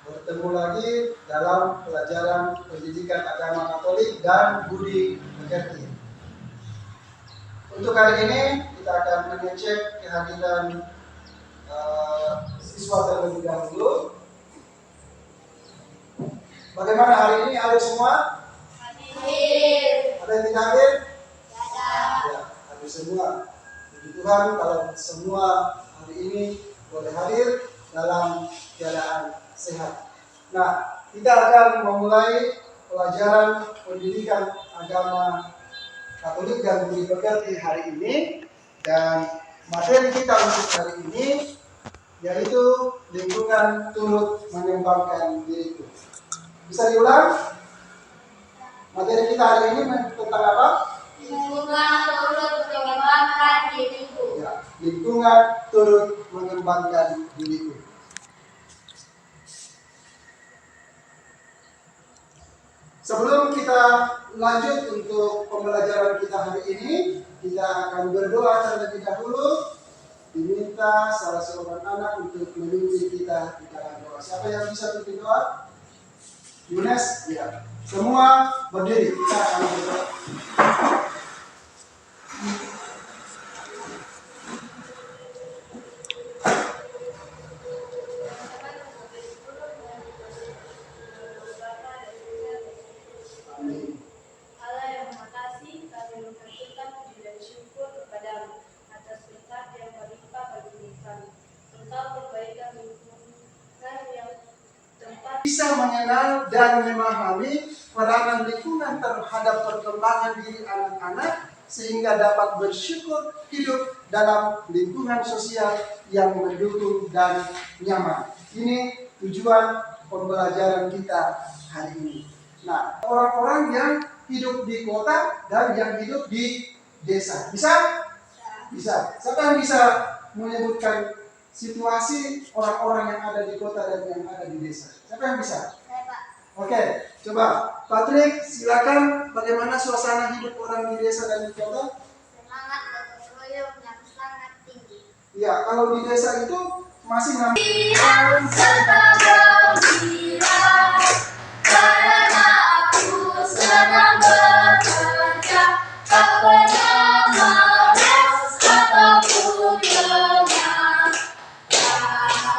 Bertemu lagi dalam pelajaran pendidikan agama Katolik dan budi pekerti. Untuk kali ini kita akan mengecek kehadiran siswa terlebih dahulu. Bagaimana hari ini? Hadir semua? Hadir. Ada yang tidak hadir? Ya, hadir semua. Puji Tuhan kalau semua hari ini boleh hadir dalam keadaan sehat. Nah, kita akan memulai pelajaran pendidikan agama Katolik dan budi pekerti hari ini, dan materi kita untuk hari ini yaitu lingkungan turut mengembangkan diriku. Bisa diulang? Materi kita hari ini tentang apa? Lingkungan turut mengembangkan diriku. Ya, lingkungan turut mengembangkan diriku. Sebelum kita lanjut untuk pembelajaran kita hari ini, kita akan berdoa terlebih dahulu. Diminta salah seorang anak untuk memimpin kita di dalam doa. Siapa yang bisa pimpin doa? Yunes? Ya. Semua berdiri. Kita akan berdoa. Allah yang Maha Kasih, kami mengaturkan puji dan syukur kepadamu atas berkat yang berlimpah bagi kami. Engkau perbaikan lingkungan yang tempat Bisa mengenal dan memahami peranan lingkungan terhadap perkembangan diri anak-anak sehingga dapat bersyukur hidup dalam lingkungan sosial yang mendukung dan nyaman. Ini tujuan pembelajaran kita hari ini. Nah, orang-orang yang hidup di kota dan yang hidup di desa. Bisa? Bisa. Siapa yang bisa menyebutkan situasi orang-orang yang ada di kota dan yang ada di desa? Siapa yang bisa? Saya, Pak. Oke, coba Patrick, silakan bagaimana suasana hidup orang di desa dan di kota? Semangat gotong royong yang sangat tinggi. Ya, kalau di desa itu masih namanya Karena aku sedang bekerja, tak pernah malas ataupun lengah.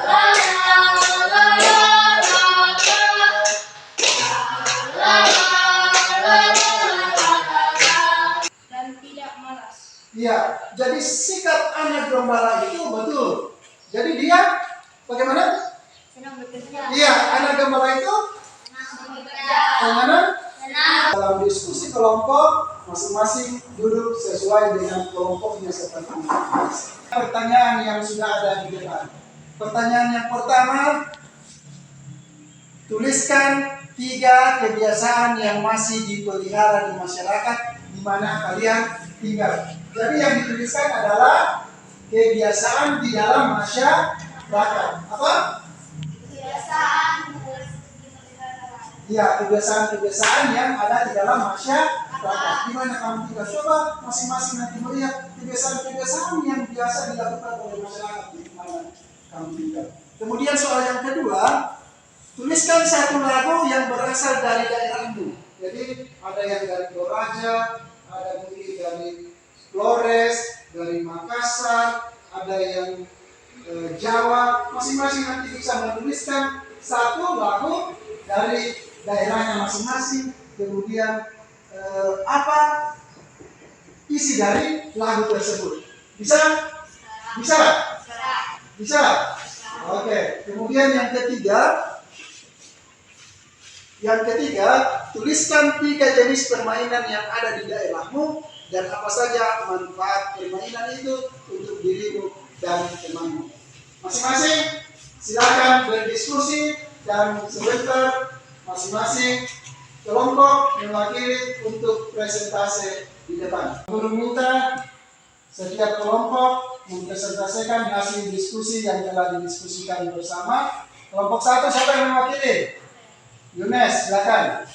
La la la la la la la la la. Dan tidak malas. Iya, jadi sikap anak gembala itu betul. Jadi dia bagaimana? Senang bekerja. Iya, anak gembala itu Senang bekerja. bagaimana? Senang. Dalam diskusi kelompok, masing-masing duduk sesuai dengan kelompoknya seperti biasa. Pertanyaan yang sudah ada di depan. Pertanyaan yang pertama, tuliskan 3 kebiasaan yang masih dipelihara di masyarakat di mana kalian tinggal. Jadi yang dituliskan adalah kebiasaan di dalam masyarakat. Apa? Kebiasaan. Ya, kebiasaan-kebiasaan yang ada di dalam masyarakat. Di mana kamu tinggal? Coba masing-masing nanti melihat kebiasaan-kebiasaan yang biasa dilakukan oleh masyarakat di mana kamu tinggal. Kemudian soal yang kedua, tuliskan 1 lagu yang berasal dari daerahmu. Jadi ada yang dari Toraja, ada mungkin dari Flores, dari Makassar, ada yang Jawa. Masing-masing nanti bisa menuliskan 1 lagu dari daerahnya masing-masing, kemudian apa isi dari lagu tersebut. Bisa? Bisa? Bisa? Oke. Kemudian yang ketiga, tuliskan 3 jenis permainan yang ada di daerahmu dan apa saja manfaat permainan itu untuk dirimu dan temanmu. Masing-masing silakan berdiskusi dan sebentar masing-masing kelompok mewakili untuk presentasi di depan. Guru minta setiap kelompok mempresentasikan hasil diskusi yang telah didiskusikan bersama. Kelompok 1 siapa yang mewakili? Yunes, silakan.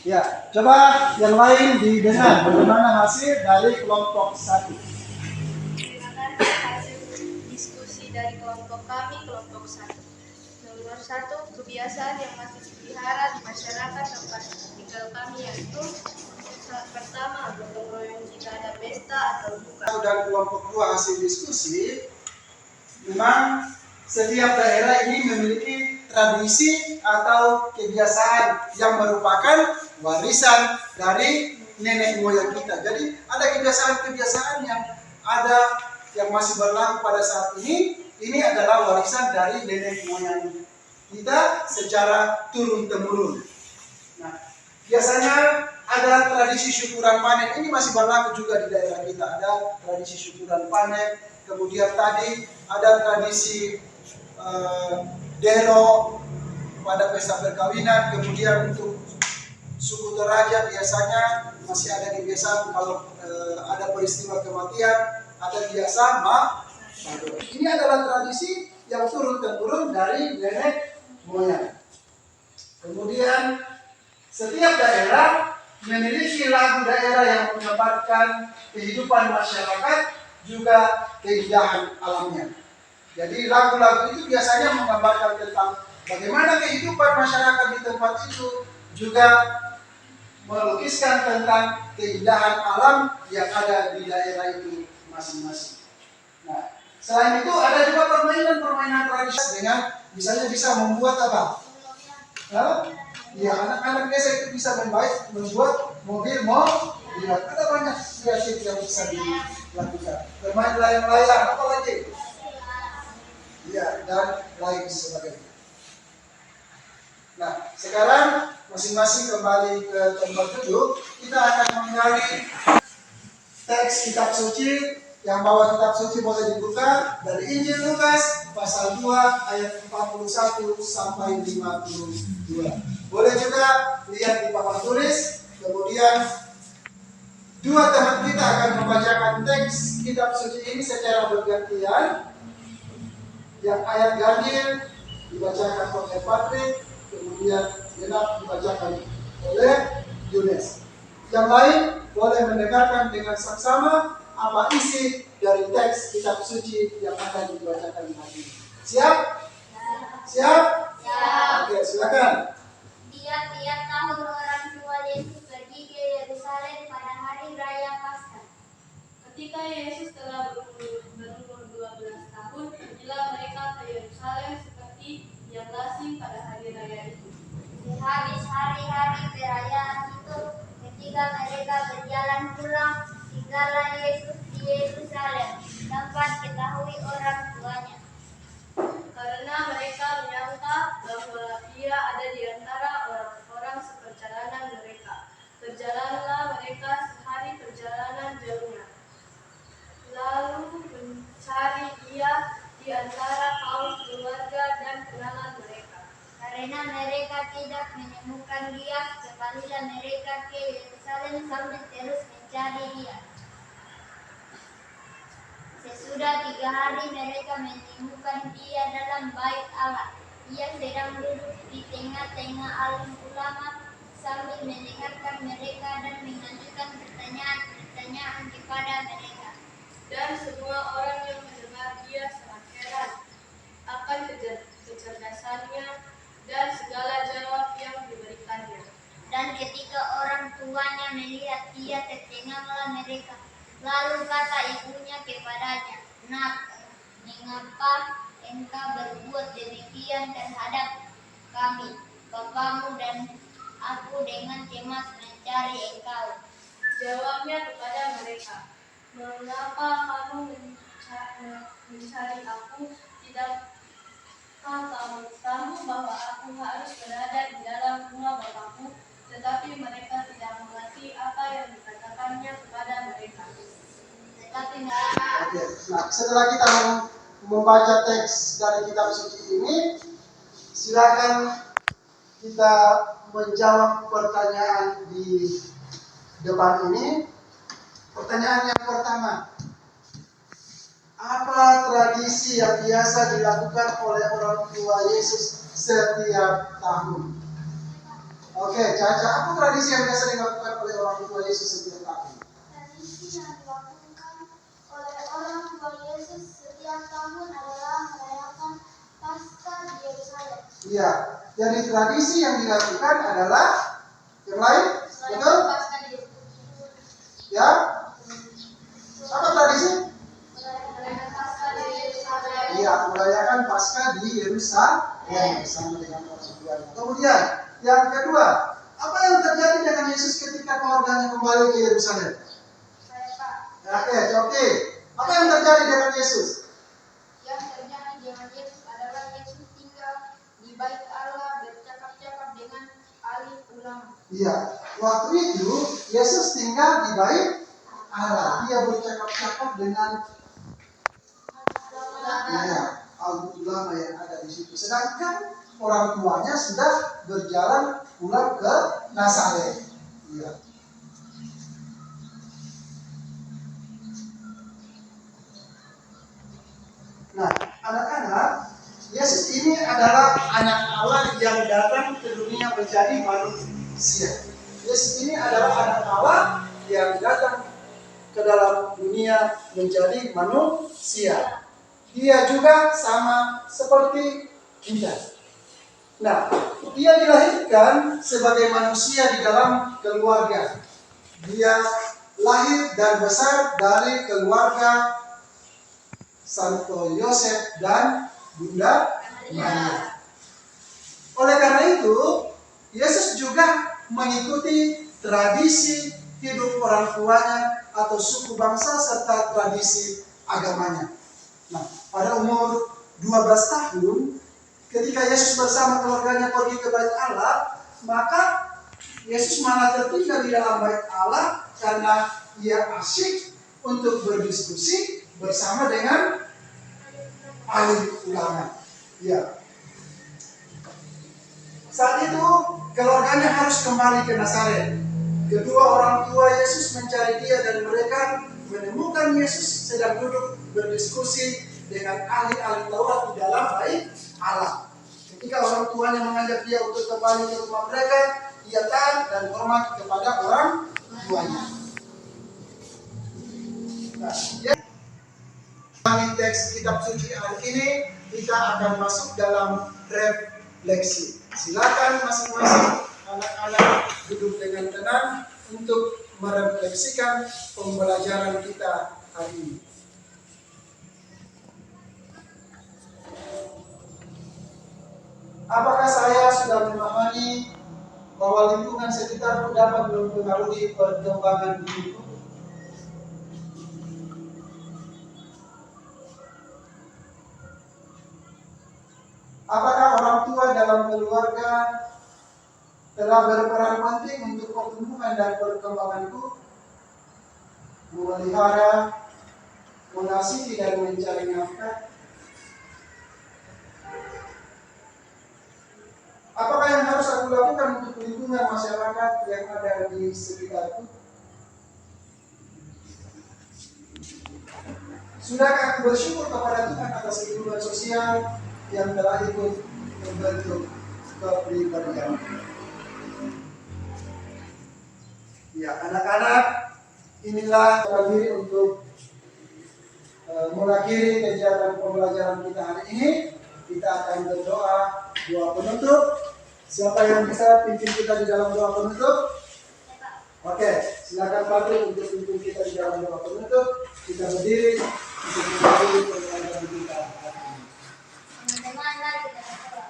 Ya, coba yang lain didengar bagaimana hasil dari kelompok 1. Terima kasih hasil diskusi dari kelompok kami, kelompok 1. Nomor 1, kebiasaan yang masih dipelihara di masyarakat tempat tinggal kami yaitu pertama, gotong royong jika ada pesta atau duka. Dan kelompok 2 hasil diskusi, memang setiap daerah ini memiliki tradisi atau kebiasaan yang merupakan warisan dari nenek moyang kita. Jadi ada kebiasaan-kebiasaan yang ada yang masih berlaku pada saat ini. Ini adalah warisan dari nenek moyang kita secara turun-temurun. Nah, biasanya ada tradisi syukuran panen. Ini masih berlaku juga di daerah kita. Ada tradisi syukuran panen. Kemudian tadi ada tradisi delo pada pesta perkawinan. Kemudian untuk suku Toraja biasanya masih ada kebiasaan kalau ada peristiwa kematian, ada biasa ini adalah tradisi yang turun-temurun dari nenek moyang. Kemudian setiap daerah memiliki lagu daerah yang menggambarkan kehidupan masyarakat juga keindahan alamnya. Jadi lagu-lagu itu biasanya menggambarkan tentang bagaimana kehidupan masyarakat di tempat itu, juga melukiskan tentang keindahan alam yang ada di daerah itu masing-masing. Nah, selain itu ada juga permainan-permainan tradisional dengan misalnya bisa membuat apa? Ya, anak-anak desa itu bisa membuat mobil mobilan. Ada banyak kreatif yang bisa dilakukan. Bermain layang-layang, apa lagi? Ya, dan lain sebagainya. Nah, sekarang masing-masing kembali ke tempat duduk. Kita akan mengenali teks kitab suci. Yang bawa kitab suci boleh dibuka dari Injil Lukas pasal 2 ayat 41 sampai 52. Boleh juga lihat di papan tulis. Kemudian dua teman kita akan membacakan teks kitab suci ini secara bergantian. Yang ayat ganjil dibacakan oleh Patrick, kemudian genap dibacakan oleh Yunes. Yang lain boleh mendengarkan dengan saksama apa isi dari teks kitab suci yang akan dibacakan hari ini. Siap? Siap? Siap. Oke, silakan. Tiap-tiap tahun orang tua Yesus pergi ke Yerusalem pada hari raya Paskah. Ketika Yesus telah berumur 12 tahun, pergilah mereka ke Yerusalem seperti yang lazim pada hari raya itu. Sehabis hari-hari perayaan itu, ketika mereka berjalan pulang, tinggallah Yesus di Yerusalem, tempat diketahui orang tuanya. Karena mereka menyangka bahwa Ia ada di antara orang-orang seperjalanan mereka. Berjalanlah mereka sehari perjalanan jauhnya, lalu mencari Ia di antara kaum keluarga dan kenalan mereka. Karena mereka tidak menemukan Dia, kembalilah mereka ke Yerusalem sambil terus mencari Dia. Sesudah 3 hari mereka menemukan Dia dalam bait Allah. Ia sedang duduk di tengah-tengah alim ulama sambil mendengarkan mereka dan mengajukan pertanyaan-pertanyaan kepada mereka. Dan semua orang yang mendengar Dia sangat heran akan kecerdasannya dan segala jawab yang diberikannya. Dan ketika orang tuanya melihat Dia, tercenganglah mereka. Lalu kata ibunya kepadanya, "Nak, mengapa engkau berbuat demikian terhadap kami, bapamu dan aku dengan cemas mencari engkau?" Jawabnya kepada mereka, "Mengapa kamu mencari aku? Tidakkah kamu tahu bahwa aku harus berada di dalam rumah Bapakku?" Tetapi mereka tidak mengerti apa yang dikatakannya kepada mereka. Tetapi Oke, nah setelah kita membaca teks dari kitab suci ini, silakan kita menjawab pertanyaan di depan ini. Pertanyaan yang pertama, apa tradisi yang biasa dilakukan oleh orang tua Yesus setiap tahun? Oke, Caca, apa tradisi yang biasa dilakukan oleh orang tua Yesus setiap tahun? tradisi yang dilakukan oleh orang tua Yesus setiap tahun adalah Iya. Jadi tradisi yang dilakukan adalah yang lain, betul? Ya. Apa tradisi? Iya, merayakan Paskah di Yerusalem bersama dengan orang tuanya. Kemudian yang kedua, apa yang terjadi dengan Yesus ketika keluarganya kembali ke Yerusalem? Oke. Apa yang terjadi dengan Yesus? Yang terjadi dengan Yesus adalah Yesus tinggal di bait Allah bercakap-cakap dengan ahli ulama. Iya, waktu itu Yesus tinggal di bait Allah. Dia bercakap-cakap dengan ahli ulama yang ada di situ. Sedangkan orang tuanya sudah berjalan pulang ke Nazaret. Iya. Nah, anak-anak, Yesus ini adalah anak Allah yang datang ke dunia menjadi manusia. Yesus ini adalah anak Allah yang datang ke dalam dunia menjadi manusia. Dia juga sama seperti kita. Nah, dia dilahirkan sebagai manusia di dalam keluarga. Dia lahir dan besar dari keluarga Santo Yosef dan Bunda Maria. Oleh karena itu, Yesus juga mengikuti tradisi hidup orang tuanya atau suku bangsa serta tradisi agamanya. Nah, pada umur 12 tahun, ketika Yesus bersama keluarganya pergi ke bait Allah, maka Yesus malah tertinggal di dalam bait Allah karena ia asyik untuk berdiskusi bersama dengan ahli ulama. Ya. Saat itu keluarganya harus kembali ke Nazaret. Kedua orang tua Yesus mencari dia dan mereka menemukan Yesus sedang duduk berdiskusi dengan ahli-ahli Taurat di dalam bait Allah. Ketika orang tuanya mengajak dia untuk kembali ke rumah mereka, ia taat dan hormat kepada orang tuanya. Nah, dari teks kitab suci hari ini kita akan masuk dalam refleksi. Silakan masing-masing anak-anak duduk dengan tenang untuk merefleksikan pembelajaran kita hari ini. Apakah saya sudah memahami bahwa lingkungan sekitarku dapat mempengaruhi perkembangan diriku? Apakah orang tua dalam keluarga telah berperan penting untuk pertumbuhan dan perkembanganku? Memelihara, mengasihi dan mencari nafkah? Apakah yang harus aku lakukan untuk lingkungan masyarakat yang ada di sekitarku? Sudahkah aku bersyukur kepada Tuhan atas kehidupan sosial yang telah ikut membentuk kepribadian? Ya, anak-anak, inilah diri untuk mengakhiri kegiatan pembelajaran kita hari ini. Kita akan berdoa doa penutup. Siapa yang bisa pimpin kita di dalam doa penutup? Oke, silakan Patri untuk pimpin kita di dalam doa penutup. Kita berdiri untuk mengakhiri pembelajaran kita hari ini. Teman-teman, mari kita berdoa.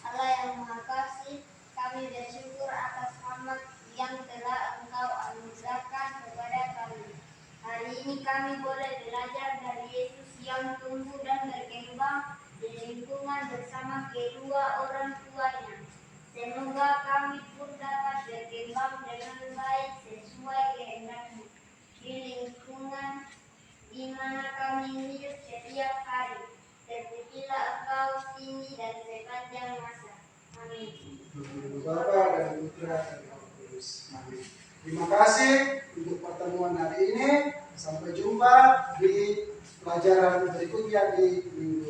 Allah yang Maha Kasih, kami bersyukur atas rahmat yang telah Engkau anugerahkan kepada kami. Hari ini kami boleh belajar dari Yesus yang tumbuh dan berkembang di lingkungan bersama kedua orang tuanya. Semoga kami pun dapat berkembang dengan baik sesuai kehendak-Mu di lingkungan di mana kami hidup setiap hari. Terpujilah Engkau sini dan sepanjang masa. Amin. Bapa dan Putra dan Roh Kudus. Amin. Terima kasih untuk pertemuan hari ini. Sampai jumpa di pelajaran berikutnya di minggu